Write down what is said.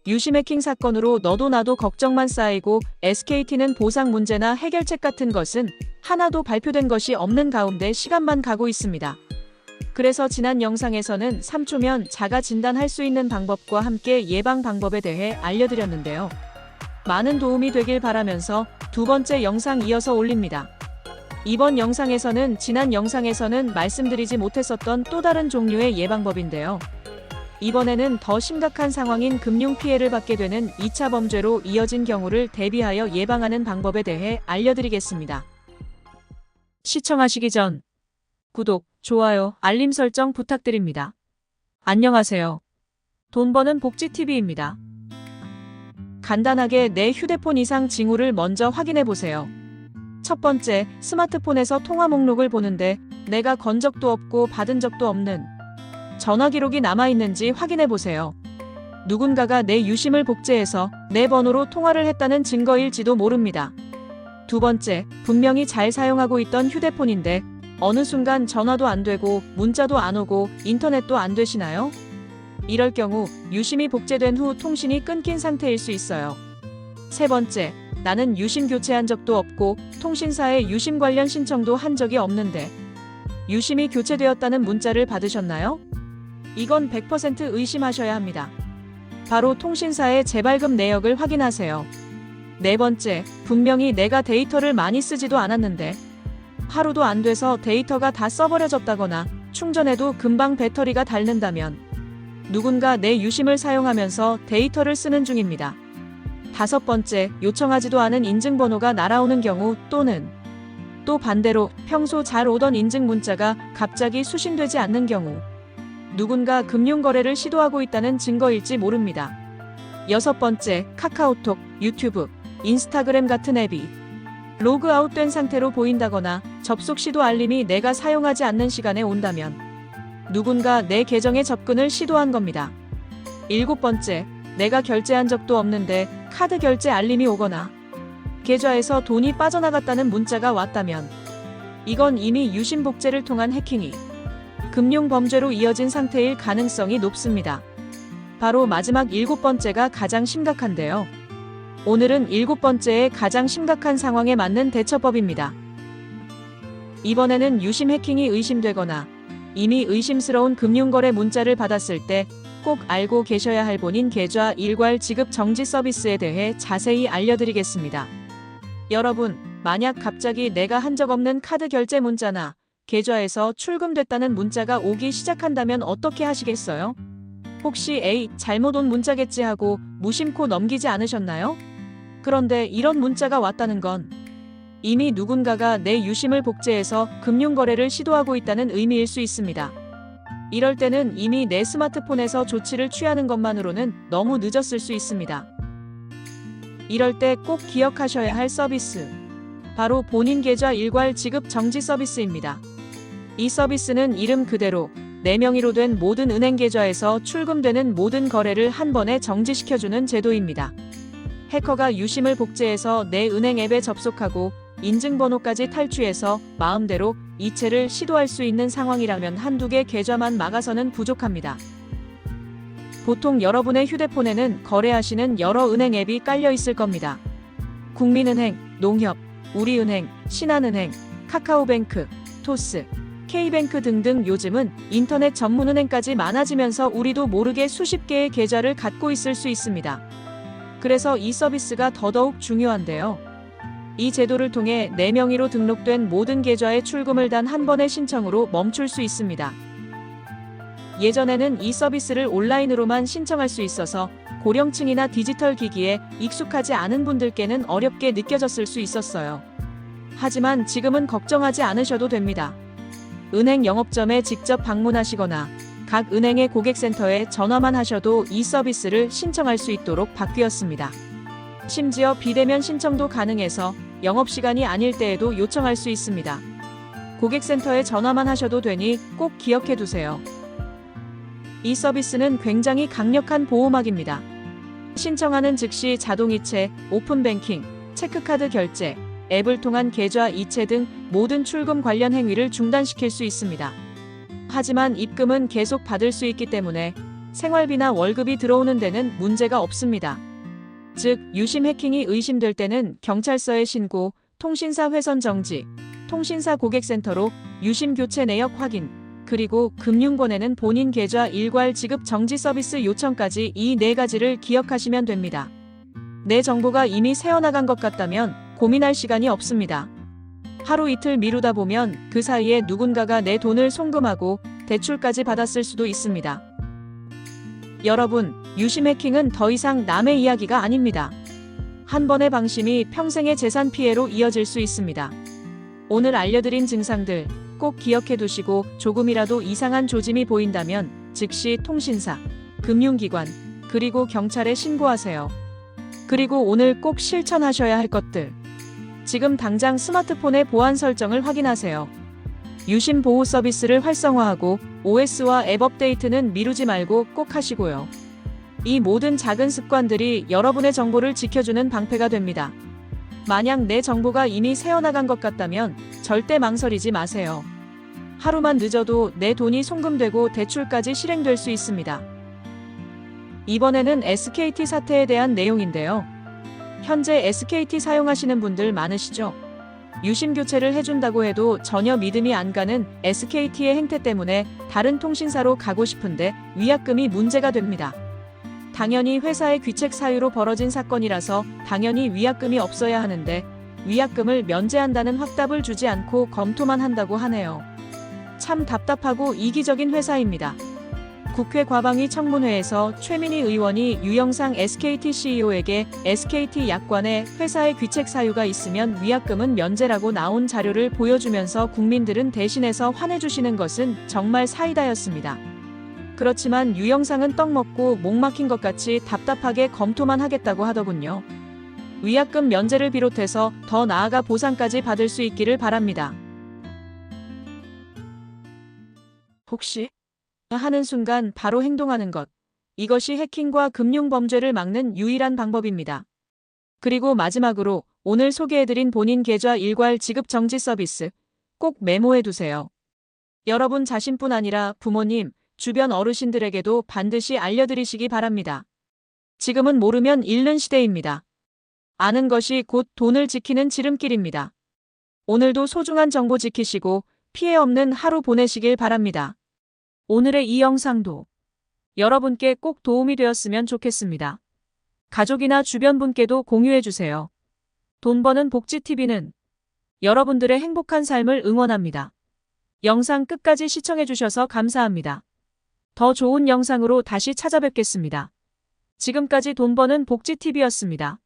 유심 해킹 사건으로 너도 나도 걱정만 쌓이고 SKT는 보상 문제나 해결책 같은 것은 하나도 발표된 것이 없는 가운데 시간만 가고 있습니다. 그래서 지난 영상에서는 3초면 자가 진단할 수 있는 방법과 함께 예방 방법에 대해 알려드렸는데요. 많은 도움이 되길 바라면서 두 번째 영상 이어서 올립니다. 이번 영상에서는 지난 영상에서는 말씀드리지 못했었던 또 다른 종류의 예방법인데요. 이번에는 더 심각한 상황인 금융 피해를 받게 되는 2차 범죄로 이어진 경우를 대비하여 예방하는 방법에 대해 알려드리겠습니다. 시청하시기 전 구독, 좋아요, 알림 설정 부탁드립니다. 안녕하세요. 돈 버는 복지TV입니다. 간단하게 내 휴대폰 이상 징후를 먼저 확인해 보세요. 첫 번째, 스마트폰에서 통화 목록을 보는데 내가 건 적도 없고 받은 적도 없는 전화 기록이 남아있는지 확인해 보세요. 누군가가 내 유심을 복제해서 내 번호로 통화를 했다는 증거일지도 모릅니다. 두 번째, 분명히 잘 사용하고 있던 휴대폰인데 어느 순간 전화도 안 되고 문자도 안 오고 인터넷도 안 되시나요? 이럴 경우 유심이 복제된 후 통신이 끊긴 상태일 수 있어요. 세 번째, 나는 유심 교체한 적도 없고 통신사에 유심 관련 신청도 한 적이 없는데 유심이 교체되었다는 문자를 받으셨나요? 이건 100% 의심하셔야 합니다. 바로 통신사의 재발급 내역을 확인하세요. 네 번째, 분명히 내가 데이터를 많이 쓰지도 않았는데 하루도 안 돼서 데이터가 다 써버려졌다거나 충전해도 금방 배터리가 닳는다면 누군가 내 유심을 사용하면서 데이터를 쓰는 중입니다. 다섯 번째, 요청하지도 않은 인증번호가 날아오는 경우 또는 또 반대로 평소 잘 오던 인증 문자가 갑자기 수신되지 않는 경우 누군가 금융거래를 시도하고 있다는 증거일지 모릅니다. 여섯 번째, 카카오톡, 유튜브, 인스타그램 같은 앱이 로그아웃된 상태로 보인다거나 접속 시도 알림이 내가 사용하지 않는 시간에 온다면 누군가 내 계정에 접근을 시도한 겁니다. 일곱 번째, 내가 결제한 적도 없는데 카드 결제 알림이 오거나 계좌에서 돈이 빠져나갔다는 문자가 왔다면 이건 이미 유심 복제를 통한 해킹이 금융 범죄로 이어진 상태일 가능성이 높습니다. 바로 마지막 일곱 번째가 가장 심각한데요. 오늘은 일곱 번째의 가장 심각한 상황에 맞는 대처법입니다. 이번에는 유심 해킹이 의심되거나 이미 의심스러운 금융거래 문자를 받았을 때 꼭 알고 계셔야 할 본인 계좌 일괄 지급 정지 서비스에 대해 자세히 알려드리겠습니다. 여러분, 만약 갑자기 내가 한 적 없는 카드 결제 문자나 계좌에서 출금됐다는 문자가 오기 시작한다면 어떻게 하시겠어요? 혹시 에이, 잘못 온 문자겠지 하고 무심코 넘기지 않으셨나요? 그런데 이런 문자가 왔다는 건 이미 누군가가 내 유심을 복제해서 금융거래를 시도하고 있다는 의미일 수 있습니다. 이럴 때는 이미 내 스마트폰에서 조치를 취하는 것만으로는 너무 늦었을 수 있습니다. 이럴 때 꼭 기억하셔야 할 서비스, 바로 본인 계좌 일괄 지급 정지 서비스입니다. 이 서비스는 이름 그대로 내 명의로 된 모든 은행 계좌에서 출금되는 모든 거래를 한 번에 정지시켜주는 제도입니다. 해커가 유심을 복제해서 내 은행 앱에 접속하고 인증번호까지 탈취해서 마음대로 이체를 시도할 수 있는 상황이라면 한두 개 계좌만 막아서는 부족합니다. 보통 여러분의 휴대폰에는 거래하시는 여러 은행 앱이 깔려 있을 겁니다. 국민은행, 농협, 우리은행, 신한은행, 카카오뱅크, 토스, K뱅크 등등 요즘은 인터넷 전문은행까지 많아지면서 우리도 모르게 수십 개의 계좌를 갖고 있을 수 있습니다. 그래서 이 서비스가 더더욱 중요한데요. 이 제도를 통해 내 명의로 등록된 모든 계좌의 출금을 단 한 번의 신청으로 멈출 수 있습니다. 예전에는 이 서비스를 온라인으로만 신청할 수 있어서 고령층이나 디지털 기기에 익숙하지 않은 분들께는 어렵게 느껴졌을 수 있었어요. 하지만 지금은 걱정하지 않으셔도 됩니다. 은행 영업점에 직접 방문하시거나 각 은행의 고객센터에 전화만 하셔도 이 서비스를 신청할 수 있도록 바뀌었습니다. 심지어 비대면 신청도 가능해서 영업시간이 아닐 때에도 요청할 수 있습니다. 고객센터에 전화만 하셔도 되니 꼭 기억해 두세요. 이 서비스는 굉장히 강력한 보호막입니다. 신청하는 즉시 자동이체, 오픈뱅킹, 체크카드 결제, 앱을 통한 계좌 이체 등 모든 출금 관련 행위를 중단시킬 수 있습니다. 하지만 입금은 계속 받을 수 있기 때문에 생활비나 월급이 들어오는 데는 문제가 없습니다. 즉, 유심 해킹이 의심될 때는 경찰서에 신고, 통신사 회선 정지, 통신사 고객센터로 유심 교체 내역 확인, 그리고 금융권에는 본인 계좌 일괄 지급 정지 서비스 요청까지 이 4가지를 기억하시면 됩니다. 내 정보가 이미 새어나간 것 같다면 고민할 시간이 없습니다. 하루 이틀 미루다 보면 그 사이에 누군가가 내 돈을 송금하고 대출까지 받았을 수도 있습니다. 여러분, 유심 해킹은 더 이상 남의 이야기가 아닙니다. 한 번의 방심이 평생의 재산 피해로 이어질 수 있습니다. 오늘 알려드린 증상들 꼭 기억해 두시고 조금이라도 이상한 조짐이 보인다면 즉시 통신사, 금융기관, 그리고 경찰에 신고하세요. 그리고 오늘 꼭 실천하셔야 할 것들. 지금 당장 스마트폰의 보안 설정을 확인하세요. 유심 보호 서비스를 활성화하고 OS와 앱 업데이트는 미루지 말고 꼭 하시고요. 이 모든 작은 습관들이 여러분의 정보를 지켜주는 방패가 됩니다. 만약 내 정보가 이미 새어나간 것 같다면 절대 망설이지 마세요. 하루만 늦어도 내 돈이 송금되고 대출까지 실행될 수 있습니다. 이번에는 SKT 사태에 대한 내용인데요. 현재 SKT 사용하시는 분들 많으시죠? 유심 교체를 해준다고 해도 전혀 믿음이 안 가는 SKT의 행태 때문에 다른 통신사로 가고 싶은데 위약금이 문제가 됩니다. 당연히 회사의 귀책 사유로 벌어진 사건이라서 당연히 위약금이 없어야 하는데 위약금을 면제한다는 확답을 주지 않고 검토만 한다고 하네요. 참 답답하고 이기적인 회사입니다. 국회 과방위 청문회에서 최민희 의원이 유영상 SKT CEO에게 SKT 약관에 회사의 귀책 사유가 있으면 위약금은 면제라고 나온 자료를 보여주면서 국민들은 대신해서 화내주시는 것은 정말 사이다였습니다. 그렇지만 유영상은 떡 먹고 목 막힌 것 같이 답답하게 검토만 하겠다고 하더군요. 위약금 면제를 비롯해서 더 나아가 보상까지 받을 수 있기를 바랍니다. 혹시 하는 순간 바로 행동하는 것. 이것이 해킹과 금융범죄를 막는 유일한 방법입니다. 그리고 마지막으로 오늘 소개해드린 본인 계좌 일괄 지급 정지 서비스 꼭 메모해두세요. 여러분 자신뿐 아니라 부모님, 주변 어르신들에게도 반드시 알려드리시기 바랍니다. 지금은 모르면 잃는 시대입니다. 아는 것이 곧 돈을 지키는 지름길입니다. 오늘도 소중한 정보 지키시고 피해 없는 하루 보내시길 바랍니다. 오늘의 이 영상도 여러분께 꼭 도움이 되었으면 좋겠습니다. 가족이나 주변 분께도 공유해주세요. 돈 버는 복지TV는 여러분들의 행복한 삶을 응원합니다. 영상 끝까지 시청해주셔서 감사합니다. 더 좋은 영상으로 다시 찾아뵙겠습니다. 지금까지 돈 버는 복지TV였습니다.